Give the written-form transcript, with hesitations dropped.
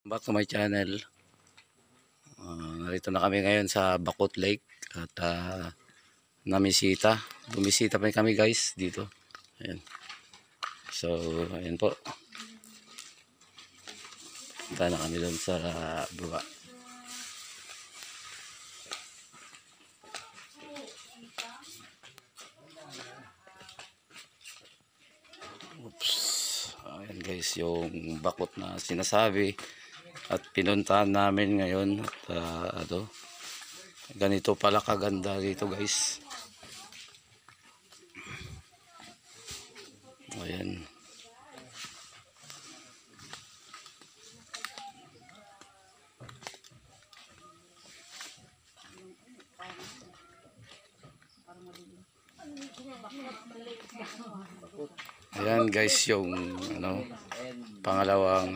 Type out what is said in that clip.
Back to my channel. Narito na kami ngayon sa Bakot Lake at bumisita pa kami guys dito. Ayan. So ayan po, punta na kami doon sa baba. Oops. Ayan guys, yung bakot na sinasabi at pinuntahan namin ngayon at ganito pala kaganda dito guys. Ayan. Ayan guys, yung pangalawang